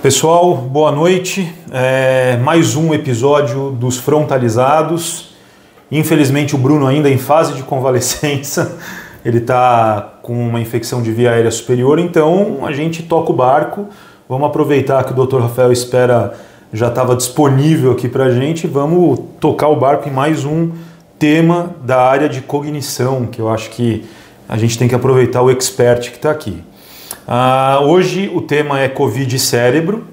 Pessoal, boa noite. Mais um episódio dos Frontalizados. Infelizmente o Bruno ainda em fase de convalescença, ele está com uma infecção de via aérea superior, então a gente toca o barco. Vamos aproveitar que o Dr. Rafael Espera já estava disponível aqui para a gente, vamos tocar o barco em mais um tema da área de cognição, que eu acho que a gente tem que aproveitar o expert que está aqui. Hoje o tema é Covid e cérebro.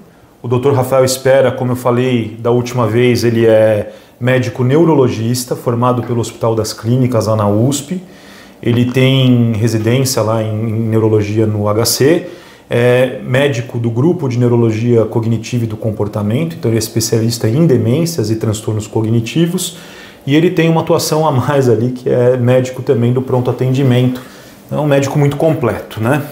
O Dr. Rafael Espera, como eu falei da última vez, ele é médico neurologista, formado pelo Hospital das Clínicas, lá na USP. Ele tem residência lá em neurologia no HC, é médico do grupo de neurologia cognitiva e do comportamento, então ele é especialista em demências e transtornos cognitivos, e ele tem uma atuação a mais ali, que é médico também do pronto atendimento. É um médico muito completo, né?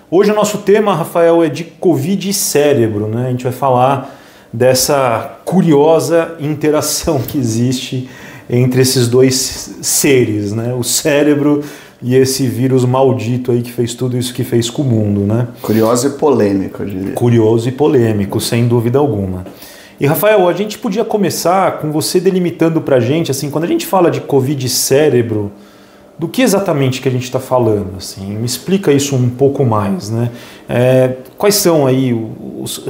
Hoje o nosso tema, Rafael, é de Covid e cérebro, né? A gente vai falar dessa curiosa interação que existe entre esses dois seres, né? O cérebro e esse vírus maldito aí que fez tudo isso que fez com o mundo, né? Curioso e polêmico, eu diria. Curioso e polêmico, sem dúvida alguma. E Rafael, a gente podia começar com você delimitando pra gente, assim, quando a gente fala de Covid e cérebro, do que exatamente que a gente está falando? Assim? Me explica isso um pouco mais, né? Quais são aí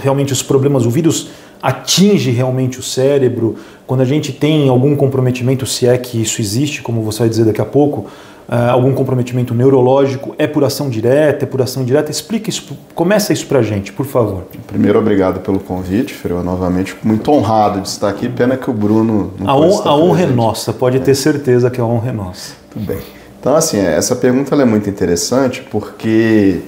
realmente os problemas? O vírus atinge realmente o cérebro? Quando a gente tem algum comprometimento, se é que isso existe, como você vai dizer daqui a pouco, algum comprometimento neurológico, é por ação direta, é por ação indireta? Explica isso, começa isso pra gente, por favor. Primeiro, obrigado pelo convite, Ferreira, novamente, muito honrado de estar aqui, pena que o Bruno não pode estar A honra presente. É nossa, pode ter certeza que a honra é nossa. Tudo bem. Então, assim, essa pergunta ela é muito interessante porque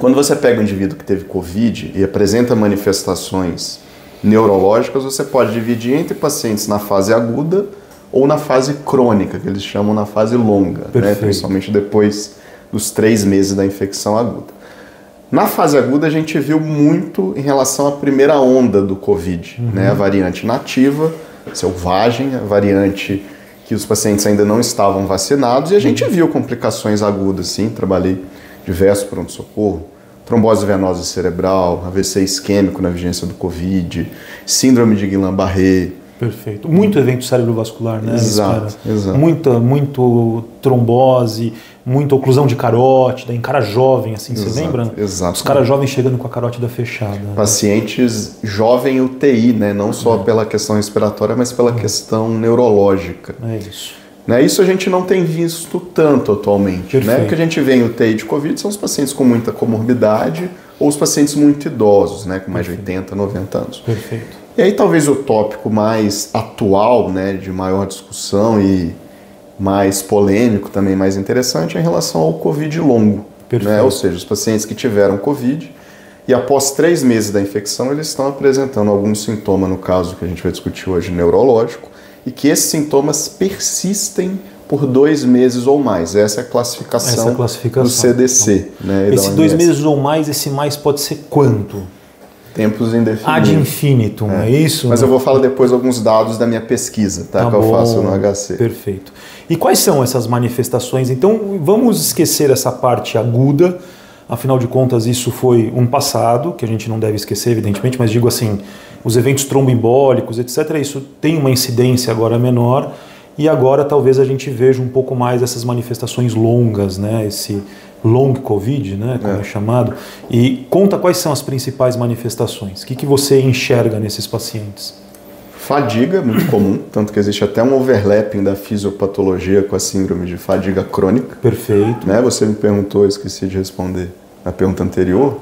quando você pega um indivíduo que teve Covid e apresenta manifestações neurológicas, você pode dividir entre pacientes na fase aguda ou na fase crônica, que eles chamam na fase longa, né? Principalmente depois dos 3 meses da infecção aguda. Na fase aguda, a gente viu muito em relação à primeira onda do Covid, né? A variante nativa, selvagem, a variante que os pacientes ainda não estavam vacinados, e a gente viu complicações agudas, sim. Trabalhei diversos pronto-socorro, trombose venosa cerebral, AVC isquêmico na vigência do Covid, síndrome de Guillain-Barré. Perfeito. Muito evento cerebrovascular, né? Exato, exato. Muito trombose, muita oclusão de carótida, em cara jovem, assim, Exato, você lembra? exato. Os caras jovens chegando com a carótida fechada. Pacientes jovem UTI, né? Não só pela questão respiratória, mas pela questão neurológica. É isso. Né? Isso a gente não tem visto tanto atualmente. Né? O que a gente vê em UTI de Covid são os pacientes com muita comorbidade ou os pacientes muito idosos, né? Com mais de 80, 90 anos. Perfeito. E aí talvez o tópico mais atual, né, de maior discussão e mais polêmico, também mais interessante, é em relação ao Covid longo. Né? Ou seja, os pacientes que tiveram Covid e após 3 meses da infecção eles estão apresentando algum sintoma, no caso que a gente vai discutir hoje, neurológico, e que esses sintomas persistem por 2 meses ou mais. Essa é a classificação do CDC. Né, esse 2 meses ou mais, esse mais pode ser quanto? Tempos indefinidos. Ad infinitum, é isso? Mas eu vou falar depois alguns dados da minha pesquisa, tá? Que eu faço no HC. Perfeito. E quais são essas manifestações? Então, vamos esquecer essa parte aguda, afinal de contas isso foi um passado, que a gente não deve esquecer, evidentemente, mas digo assim, os eventos tromboembólicos, etc., isso tem uma incidência agora menor, e agora talvez a gente veja um pouco mais essas manifestações longas, né? Esse long Covid, né, como é chamado, e conta quais são as principais manifestações. O que você enxerga nesses pacientes? Fadiga, muito comum, tanto que existe até um overlapping da fisiopatologia com a síndrome de fadiga crônica. Perfeito. Né? Você me perguntou, eu esqueci de responder na pergunta anterior,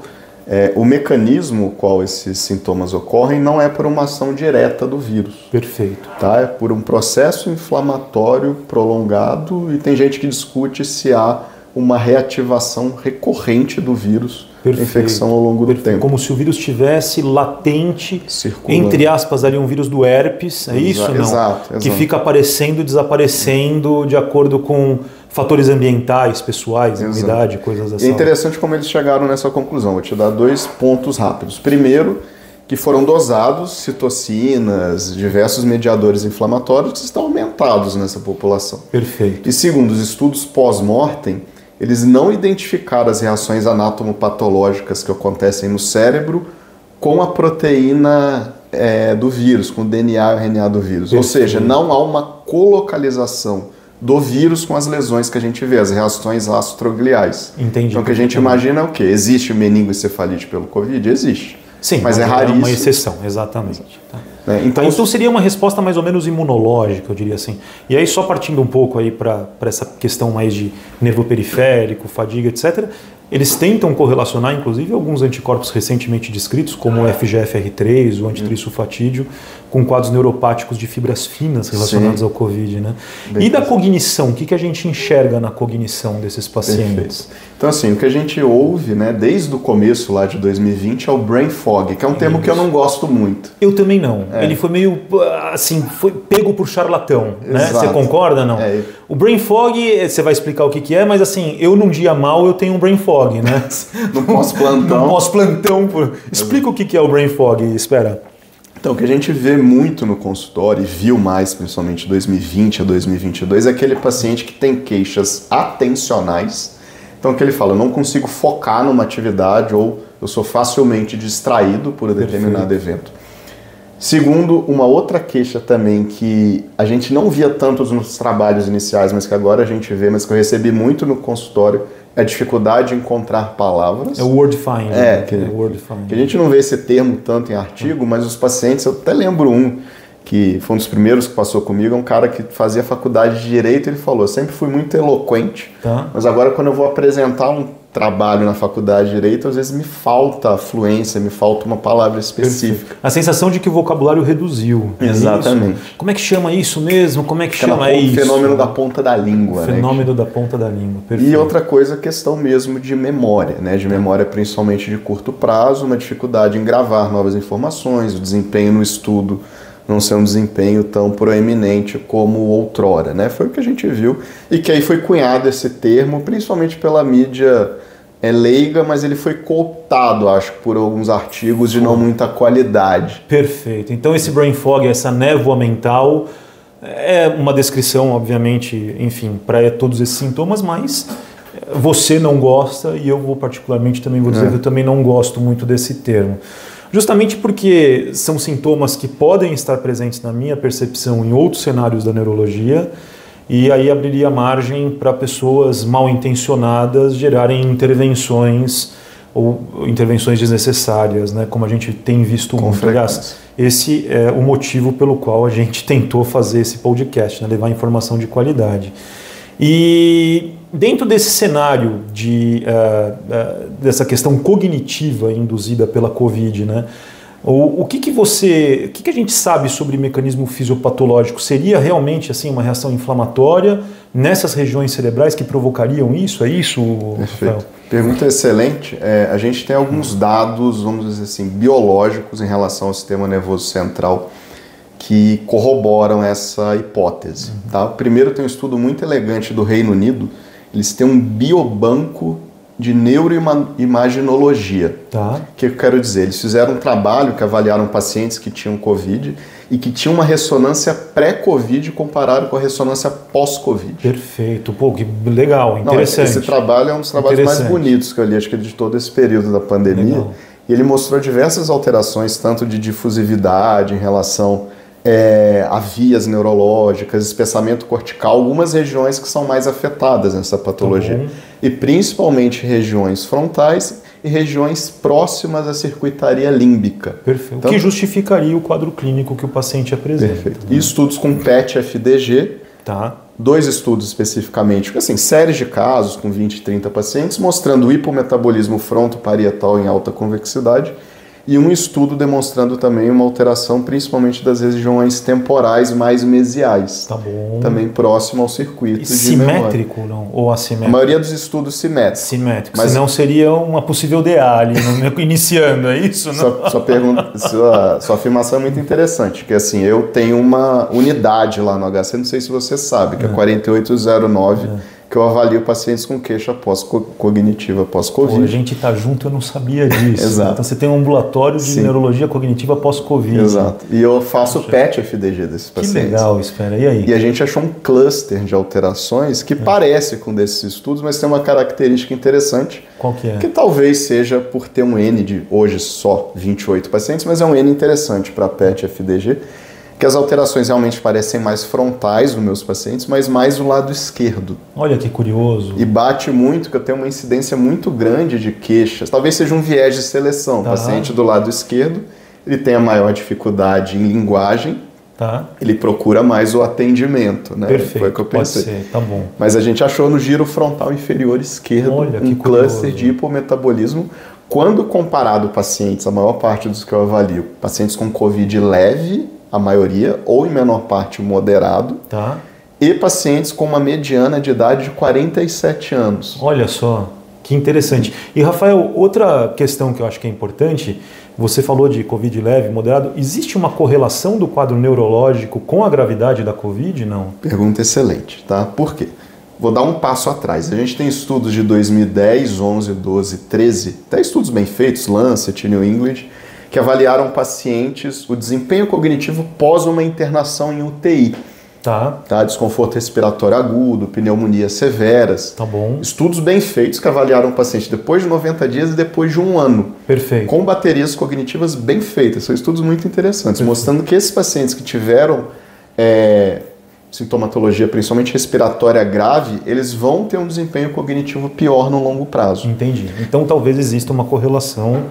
o mecanismo qual esses sintomas ocorrem não é por uma ação direta do vírus. Perfeito. Tá? É por um processo inflamatório prolongado, e tem gente que discute se há uma reativação recorrente do vírus, infecção ao longo do tempo. Como se o vírus estivesse latente, circulando, entre aspas, ali um vírus do herpes, é isso? Não? Exato. Que fica aparecendo e desaparecendo de acordo com fatores ambientais, pessoais, imunidade, coisas assim. É interessante como eles chegaram nessa conclusão. Vou te dar 2 pontos rápidos. Primeiro, que foram dosados citocinas, diversos mediadores inflamatórios que estão aumentados nessa população. Perfeito. E segundo, os estudos pós-mortem, eles não identificaram as reações anatomopatológicas que acontecem no cérebro com a proteína do vírus, com o DNA e o RNA do vírus. Perfeito. Ou seja, não há uma colocalização do vírus com as lesões que a gente vê, as reações astrogliais. Entendi. Então o que a gente imagina é o quê? Existe meningoencefalite pelo Covid? Existe. Sim, mas é raríssimo. É uma exceção, exatamente. Tá. Então seria uma resposta mais ou menos imunológica, eu diria assim. E aí, só partindo um pouco aí para essa questão mais de nervo periférico, fadiga, etc., eles tentam correlacionar, inclusive, alguns anticorpos recentemente descritos, como o FGFR3, o antitrisulfatídeo, com quadros neuropáticos de fibras finas relacionados Sim. ao Covid, né? E da cognição, o que a gente enxerga na cognição desses pacientes? Perfeito. Então, assim, o que a gente ouve, né, desde o começo lá de 2020 é o brain fog, que é um termo que eu não gosto muito. Eu também não. Ele foi meio, assim, foi pego por charlatão, né? Você concorda, não? O brain fog, você vai explicar o que é, mas assim, eu num dia mal eu tenho um brain fog, né? No pós-plantão. No pós-plantão. Explica o que é o brain fog, espera. Então, o que a gente vê muito no consultório, e viu mais, principalmente de 2020 a 2022, é aquele paciente que tem queixas atencionais. Então, que ele fala, eu não consigo focar numa atividade ou eu sou facilmente distraído por um determinado evento. Segundo, uma outra queixa também que a gente não via tanto nos trabalhos iniciais, mas que agora a gente vê, mas que eu recebi muito no consultório, é a dificuldade de encontrar palavras. É o word finding. Que a gente não vê esse termo tanto em artigo, mas os pacientes, eu até lembro que foi um dos primeiros que passou comigo, é um cara que fazia faculdade de Direito, ele falou, sempre fui muito eloquente, mas agora quando eu vou apresentar um trabalho na faculdade de Direito, às vezes me falta a fluência, me falta uma palavra específica. Perfeito. A sensação de que o vocabulário reduziu. Exatamente. Como é que chama isso mesmo? Como é que chama isso? O fenômeno da ponta da língua. Fenômeno da ponta da língua. Perfeito. E outra coisa, a questão mesmo de memória, né? De memória principalmente de curto prazo, uma dificuldade em gravar novas informações, o desempenho no estudo não ser um desempenho tão proeminente como outrora, né? Foi o que a gente viu e que aí foi cunhado esse termo, principalmente pela mídia leiga, mas ele foi cooptado, acho, por alguns artigos de não muita qualidade. Perfeito. Então esse brain fog, essa névoa mental, é uma descrição, obviamente, enfim, para todos esses sintomas, mas você não gosta e eu vou particularmente também vou dizer que eu também não gosto muito desse termo. Justamente porque são sintomas que podem estar presentes na minha percepção em outros cenários da neurologia e aí abriria margem para pessoas mal intencionadas gerarem intervenções ou intervenções desnecessárias, né? Como a gente tem visto muito. Aliás, esse é o motivo pelo qual a gente tentou fazer esse podcast, né? Levar informação de qualidade. E dentro desse cenário dessa questão cognitiva induzida pela Covid, né? O que a gente sabe sobre mecanismo fisiopatológico? Seria realmente assim uma reação inflamatória nessas regiões cerebrais que provocariam isso? É isso? Perfeito. Rafael? Pergunta excelente. A gente tem alguns dados, vamos dizer assim, biológicos em relação ao sistema nervoso central que corroboram essa hipótese. Tá? Primeiro, tem um estudo muito elegante do Reino Unido. Eles têm um biobanco de neuroimaginologia. Tá. O que eu quero dizer? Eles fizeram um trabalho que avaliaram pacientes que tinham Covid e que tinham uma ressonância pré-Covid comparado com a ressonância pós-Covid. Perfeito. Pô, que legal, interessante. Esse trabalho é um dos trabalhos mais bonitos que eu li, acho que de todo esse período da pandemia. Legal. E ele mostrou diversas alterações, tanto de difusividade em relação a vias neurológicas, espessamento cortical, algumas regiões que são mais afetadas nessa patologia. E principalmente regiões frontais e regiões próximas à circuitaria límbica. Perfeito. Então, o que justificaria o quadro clínico que o paciente apresenta. Perfeito. E estudos com PET-FDG, 2 estudos especificamente, assim, séries de casos com 20 e 30 pacientes, mostrando o hipometabolismo frontoparietal em alta convexidade, e um estudo demonstrando também uma alteração principalmente das regiões temporais mais mesiais. Tá bom. Também próximo ao circuito de simétrico memória. Não? Ou assimétrico? A maioria dos estudos simétricos. Simétrico, mas senão seria uma possível DA ali, iniciando, é isso? Sua afirmação é muito interessante, porque assim, eu tenho uma unidade lá no HC, não sei se você sabe, que é 4809, que eu avalio pacientes com queixa cognitiva pós-Covid. A gente está junto, eu não sabia disso. Exato. Então você tem um ambulatório de neurologia cognitiva pós-Covid. Exato. E eu faço PET-FDG desses pacientes. Que legal, espera. E aí? E a gente achou um cluster de alterações que parece com desses estudos, mas tem uma característica interessante. Qual que é? Que talvez seja por ter um N de hoje só 28 pacientes, mas é um N interessante para PET-FDG, que as alterações realmente parecem mais frontais nos meus pacientes, mas mais do lado esquerdo. Olha que curioso. E bate muito que eu tenho uma incidência muito grande de queixas. Talvez seja um viés de seleção. O paciente do lado esquerdo, ele tem a maior dificuldade em linguagem, ele procura mais o atendimento, né? Perfeito, foi o que eu pensei. Pode ser, tá bom. Mas a gente achou no giro frontal inferior esquerdo um cluster de hipometabolismo. Quando comparado pacientes, a maior parte dos que eu avalio, pacientes com Covid leve, a maioria, ou em menor parte moderado, e pacientes com uma mediana de idade de 47 anos. Olha só, que interessante. E Rafael, outra questão que eu acho que é importante, você falou de Covid leve, moderado, existe uma correlação do quadro neurológico com a gravidade da Covid, não? Pergunta excelente, tá? Por quê? Vou dar um passo atrás. A gente tem estudos de 2010, 11, 12, 13, até estudos bem feitos, Lancet, New England, que avaliaram pacientes, o desempenho cognitivo pós uma internação em UTI. Desconforto respiratório agudo, pneumonias severas. Tá bom. Estudos bem feitos que avaliaram o paciente depois de 90 dias e depois de um ano. Perfeito. Com baterias cognitivas bem feitas. São estudos muito interessantes, mostrando que esses pacientes que tiveram sintomatologia, principalmente respiratória grave, eles vão ter um desempenho cognitivo pior no longo prazo. Entendi. Então talvez exista uma correlação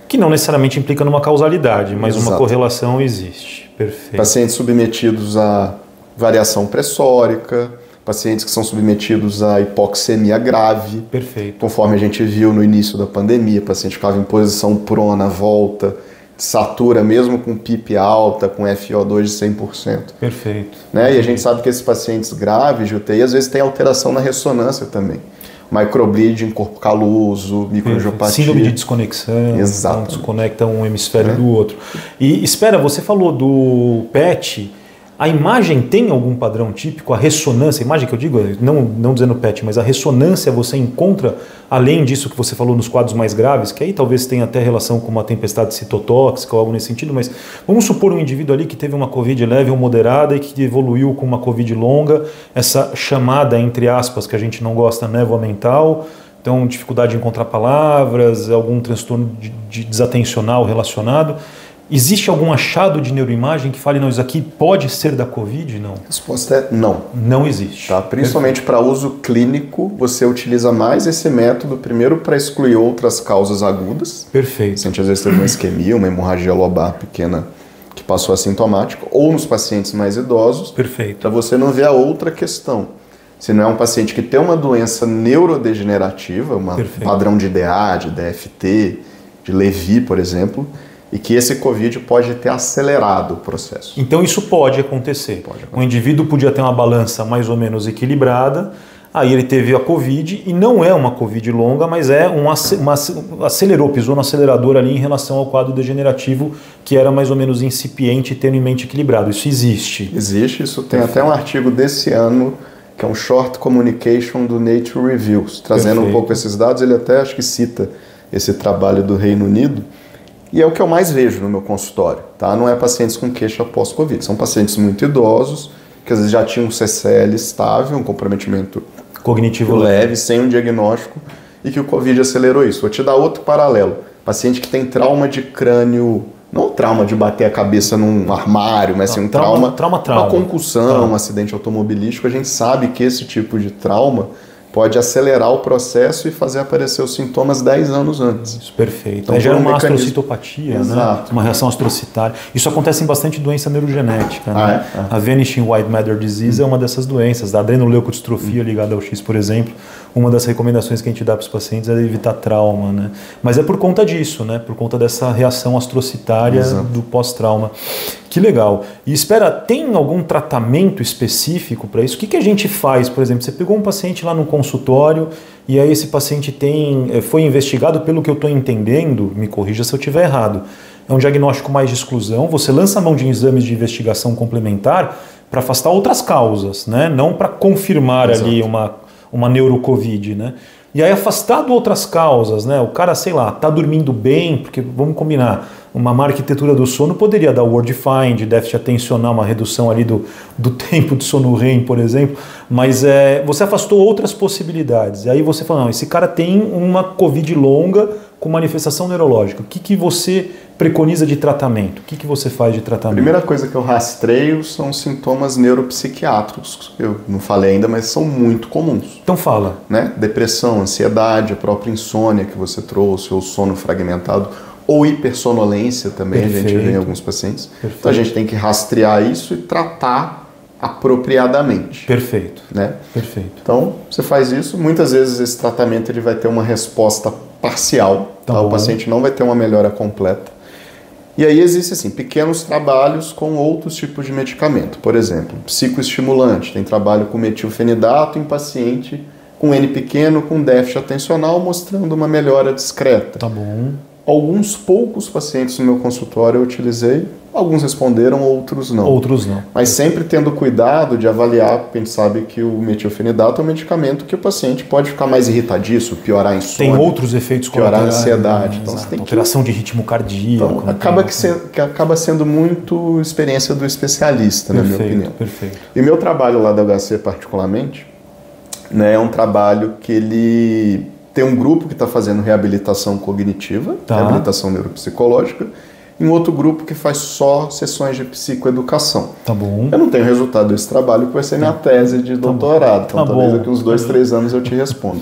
que não necessariamente implica numa causalidade, mas uma correlação existe. Perfeito. Pacientes submetidos a variação pressórica, pacientes que são submetidos a hipoxemia grave. Perfeito. Conforme a gente viu no início da pandemia, o paciente ficava em posição prona, volta, satura mesmo com PIP alta, com FiO2 de 100%. Perfeito. Né? E a gente sabe que esses pacientes graves de UTI às vezes têm alteração na ressonância também. Microbleeding, corpo caloso, microangiopatia. Síndrome de desconexão. Exato. Então desconecta um hemisfério do outro. E espera, você falou do PET. A imagem tem algum padrão típico? A ressonância, a imagem que eu digo, não dizendo PET, mas a ressonância você encontra, além disso que você falou nos quadros mais graves, que aí talvez tenha até relação com uma tempestade citotóxica ou algo nesse sentido, mas vamos supor um indivíduo ali que teve uma Covid leve ou moderada e que evoluiu com uma Covid longa, essa chamada, entre aspas, que a gente não gosta, névoa mental, então dificuldade de encontrar palavras, algum transtorno de desatencional relacionado. Existe algum achado de neuroimagem que fale, não, isso aqui pode ser da Covid? Não. A resposta é não. Não existe. Principalmente para uso clínico, você utiliza mais esse método, primeiro para excluir outras causas agudas. Perfeito. O paciente às vezes teve uma isquemia, uma hemorragia lobar pequena que passou assintomática, ou nos pacientes mais idosos. Perfeito. Para você não ver a outra questão. Se não é um paciente que tem uma doença neurodegenerativa, padrão de DA, de DFT, de Levy, por exemplo, e que esse Covid pode ter acelerado o processo. Então isso pode acontecer. O indivíduo podia ter uma balança mais ou menos equilibrada, aí ele teve a Covid, e não é uma Covid longa, mas é acelerou, pisou no acelerador ali em relação ao quadro degenerativo, que era mais ou menos incipiente e tenuemente equilibrado. Isso existe. Existe, isso tem até um artigo desse ano, que é um Short Communication do Nature Reviews, trazendo um pouco esses dados. Ele até acho que cita esse trabalho do Reino Unido. E é o que eu mais vejo no meu consultório, tá? Não é pacientes com queixa pós-Covid, são pacientes muito idosos, que às vezes já tinham um CCL estável, um comprometimento cognitivo leve, sem um diagnóstico, e que o Covid acelerou isso. Vou te dar outro paralelo. Paciente que tem trauma de crânio, não trauma de bater a cabeça num armário, mas assim, um trauma, uma concussão, um acidente automobilístico. A gente sabe que esse tipo de trauma pode acelerar o processo e fazer aparecer os sintomas 10 anos antes. Isso, perfeito. Então, gera uma astrocitopatia, né? Uma reação astrocitária. Isso acontece em bastante doença neurogenética. Né? A Vanishing White Matter Disease é uma dessas doenças. A adrenoleucodistrofia ligada ao X, por exemplo, uma das recomendações que a gente dá para os pacientes é evitar trauma. Né? Mas é por conta disso, né? Por conta dessa reação astrocitária do pós-trauma. Que legal. E espera, tem algum tratamento específico para isso? O que a gente faz? Por exemplo, você pegou um paciente lá no consultório e aí esse paciente foi investigado, pelo que eu estou entendendo, me corrija se eu estiver errado, é um diagnóstico mais de exclusão, você lança a mão de exames de investigação complementar para afastar outras causas, né? Não para confirmar ali uma neurocovid, né? E aí, afastado outras causas, né? O cara, sei lá, tá dormindo bem, porque vamos combinar, uma má arquitetura do sono poderia dar word find, déficit atencional, uma redução ali do tempo de sono REM, por exemplo, mas você afastou outras possibilidades. E aí você fala, não, esse cara tem uma COVID longa com manifestação neurológica. O que você preconiza de tratamento? O que você faz de tratamento? A primeira coisa que eu rastreio são sintomas neuropsiquiátricos. Eu não falei ainda, mas são muito comuns. Então fala. Né? Depressão, ansiedade, a própria insônia que você trouxe, ou sono fragmentado, ou hipersonolência também. Perfeito. A gente vê em alguns pacientes. Perfeito. Então a gente tem que rastrear isso e tratar apropriadamente. Perfeito. Né? Perfeito. Então você faz isso, muitas vezes esse tratamento ele vai ter uma resposta parcial, tá? O paciente não vai ter uma melhora completa. E aí existem assim, pequenos trabalhos com outros tipos de medicamento. Por exemplo, psicoestimulante. Tem trabalho com metilfenidato em paciente com N pequeno, com déficit atencional, mostrando uma melhora discreta. Tá bom. Alguns poucos pacientes no meu consultório eu utilizei, alguns responderam, outros não. Outros não. Mas sempre tendo cuidado de avaliar, porque a gente sabe que o metilfenidato é um medicamento que o paciente pode ficar mais irritadiço, piorar a insônia. Tem outros efeitos piorar a ansiedade. Então, você tem alteração de ritmo cardíaco. Então, acaba sendo muito experiência do especialista, na minha opinião. Perfeito. E meu trabalho lá da HC particularmente, né, é um trabalho que ele tem um grupo que está fazendo reabilitação cognitiva, reabilitação neuropsicológica, e um outro grupo que faz só sessões de psicoeducação. Tá bom. Eu não tenho resultado desse trabalho, que vai ser minha tese de doutorado. Então, talvez daqui uns 2, 3 anos eu te respondo.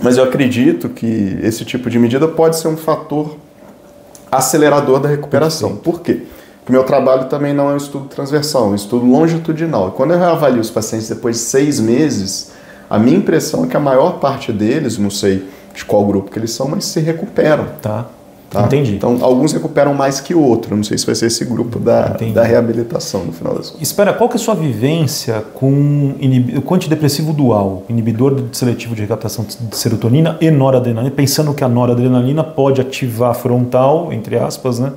Mas eu acredito que esse tipo de medida pode ser um fator acelerador da recuperação. Por quê? Porque meu trabalho também não é um estudo transversal, é um estudo longitudinal. E quando eu avalio os pacientes depois de 6 meses, a minha impressão é que a maior parte deles, não sei de qual grupo que eles são, mas se recuperam. Tá. Entendi. Então, alguns recuperam mais que outros. Não sei se vai ser esse grupo da reabilitação, no final das contas. Espera, qual que é a sua vivência com o antidepressivo dual, inibidor seletivo de recaptação de serotonina e noradrenalina, pensando que a noradrenalina pode ativar a frontal, entre aspas, né?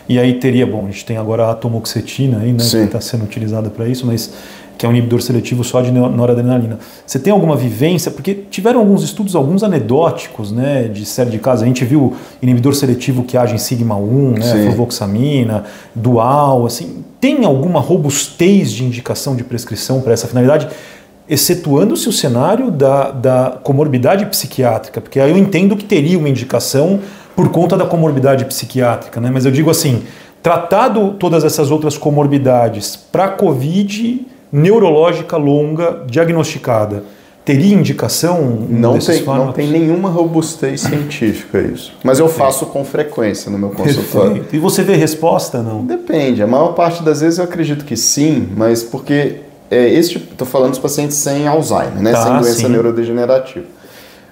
E aí teria, a gente tem agora a atomoxetina aí, né? Sim. Que está sendo utilizada para isso, mas que é um inibidor seletivo só de noradrenalina. Você tem alguma vivência? Porque tiveram alguns estudos, alguns anedóticos, né, de série de casos. A gente viu inibidor seletivo que age em sigma-1, né, fluvoxamina, dual, assim. Tem alguma robustez de indicação de prescrição para essa finalidade? Excetuando-se o cenário da comorbidade psiquiátrica, porque aí eu entendo que teria uma indicação por conta da comorbidade psiquiátrica, né? Mas eu digo assim, tratado todas essas outras comorbidades para COVID neurológica longa diagnosticada, teria indicação desses fármacos? Não tem nenhuma robustez científica isso. Mas eu faço com frequência no meu consultório. Perfeito. E você vê resposta, não? Depende. A maior parte das vezes eu acredito que sim, mas porque estou falando dos pacientes sem Alzheimer, né? Sem doença neurodegenerativa.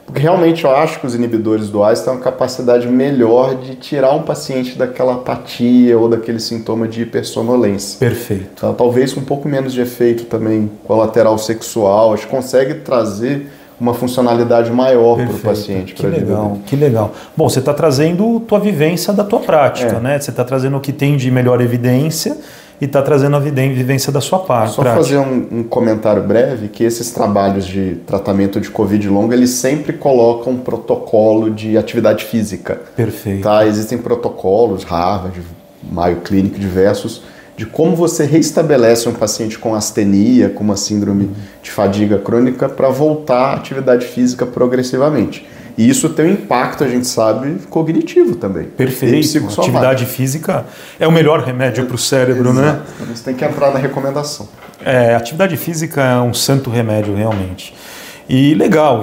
Porque realmente eu acho que os inibidores duais têm uma capacidade melhor de tirar um paciente daquela apatia ou daquele sintoma de hipersonolência. Perfeito. Então, talvez com um pouco menos de efeito também colateral sexual, a gente consegue trazer uma funcionalidade maior para o paciente. Que legal, que legal. Bom, você está trazendo tua vivência da tua prática, né? Você está trazendo o que tem de melhor evidência e está trazendo a vivência da sua parte. Só fazer um comentário breve, que esses trabalhos de tratamento de Covid longa, eles sempre colocam um protocolo de atividade física. Perfeito. Tá? Existem protocolos, Harvard, Mayo Clinic, diversos, de como você reestabelece um paciente com astenia, com uma síndrome de fadiga crônica, para voltar à atividade física progressivamente. E isso tem um impacto, a gente sabe, cognitivo também. Perfeito. Atividade física é o melhor remédio para o cérebro, né? Você tem que entrar na recomendação. Atividade física é um santo remédio, realmente. E legal,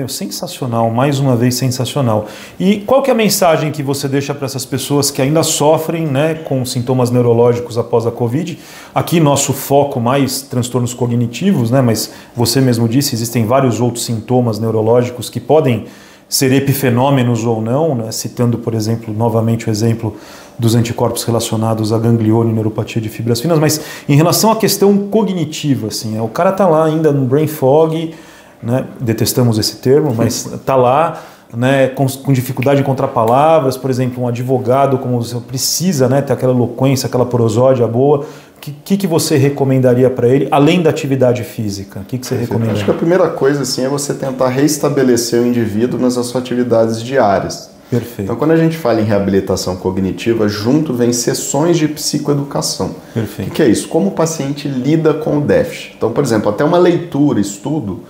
sensacional, mais uma vez sensacional. E qual que é a mensagem que você deixa para essas pessoas que ainda sofrem, né, com sintomas neurológicos após a Covid? Aqui nosso foco mais transtornos cognitivos, né, mas você mesmo disse, existem vários outros sintomas neurológicos que podem ser epifenômenos ou não, né? Citando, por exemplo, novamente o exemplo dos anticorpos relacionados a ganglioma e neuropatia de fibras finas, mas em relação à questão cognitiva, assim, o cara está lá ainda no brain fog, né? Detestamos esse termo, mas está lá né, com dificuldade de encontrar palavras, por exemplo, um advogado, como você precisa, né, ter aquela eloquência, aquela prosódia boa, o que você recomendaria para ele, além da atividade física? O que você recomendaria? Acho que a primeira coisa assim, é você tentar reestabelecer o indivíduo nas suas atividades diárias. Perfeito. Então, quando a gente fala em reabilitação cognitiva, junto vem sessões de psicoeducação. Perfeito. O que é isso? Como o paciente lida com o déficit. Então, por exemplo, até uma leitura, estudo,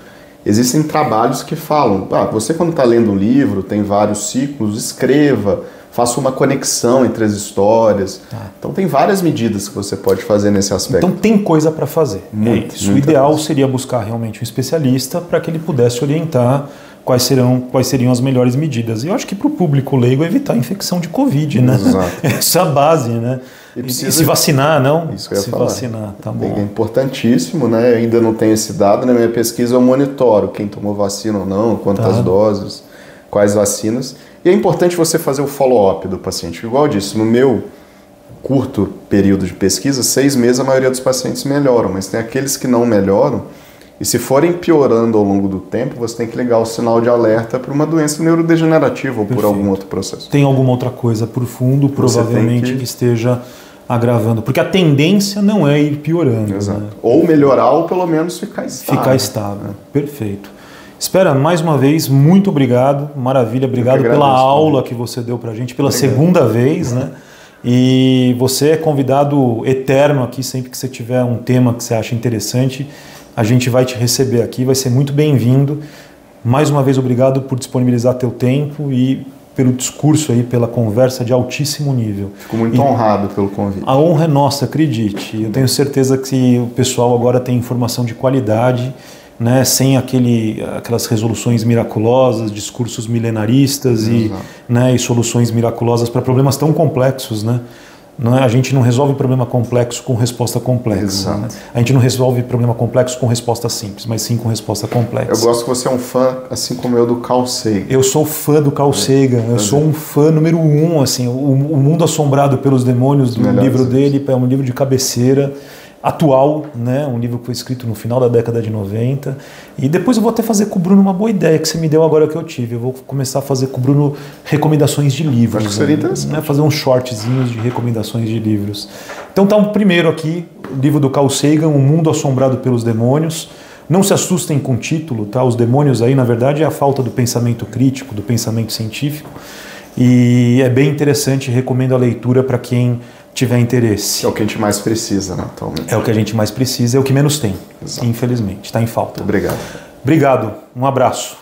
existem trabalhos que falam, você quando está lendo um livro, tem vários ciclos, escreva, faça uma conexão entre as histórias. Então tem várias medidas que você pode fazer nesse aspecto. Então tem coisa para fazer. Muito. O ideal seria buscar realmente um especialista para que ele pudesse orientar quais seriam as melhores medidas. E eu acho que para o público leigo evitar a infecção de Covid, né? Exato. Essa é a base, né? E se vacinar, não? Isso que eu ia se falar. Vacinar, tá bom. É importantíssimo, né? Eu ainda não tenho esse dado, na minha pesquisa eu monitoro quem tomou vacina ou não, quantas doses, quais vacinas. E é importante você fazer o follow-up do paciente. Igual eu disse, no meu curto período de pesquisa, 6 meses a maioria dos pacientes melhoram, mas tem aqueles que não melhoram. E se forem piorando ao longo do tempo, você tem que ligar o sinal de alerta para uma doença neurodegenerativa ou por algum outro processo. Tem alguma outra coisa por fundo, provavelmente, que esteja agravando. Porque a tendência não é ir piorando. Exato. Né? Ou melhorar ou pelo menos ficar estável. Ficar estável. Perfeito. Espera, mais uma vez, muito obrigado. Maravilha, obrigado pela aula que você deu pra gente, pela segunda vez, né? E você é convidado eterno aqui, sempre que você tiver um tema que você acha interessante, a gente vai te receber aqui, vai ser muito bem-vindo. Mais uma vez, obrigado por disponibilizar teu tempo e pelo discurso aí, pela conversa de altíssimo nível. Fico muito honrado pelo convite. A honra é nossa, acredite. Eu tenho certeza que o pessoal agora tem informação de qualidade, né, sem aquelas resoluções miraculosas, discursos milenaristas e soluções miraculosas para problemas tão complexos, né? A gente não resolve problema complexo com resposta complexa. Né? A gente não resolve problema complexo com resposta simples, mas sim com resposta complexa. Eu gosto que você é um fã, assim como eu, do Carl Sagan. Eu sou fã do Carl Sagan. Eu sou um fã número 1. Assim, o Mundo Assombrado pelos Demônios, do livro dele, é um livro de cabeceira atual, né? Um livro que foi escrito no final da década de 90. E depois eu vou até fazer com o Bruno uma boa ideia que você me deu agora que eu tive. Eu vou começar a fazer com o Bruno recomendações de livros. Acho que seria interessante. Né? Fazer uns shortzinhos de recomendações de livros. Então tá um primeiro aqui, o livro do Carl Sagan, O Mundo Assombrado pelos Demônios. Não se assustem com o título, tá? Os demônios aí, na verdade, é a falta do pensamento crítico, do pensamento científico. E é bem interessante, recomendo a leitura para quem tiver interesse. É o que a gente mais precisa, né, atualmente. É o que a gente mais precisa, é o que menos tem, Exato. infelizmente, está em falta. Obrigado. Obrigado, um abraço.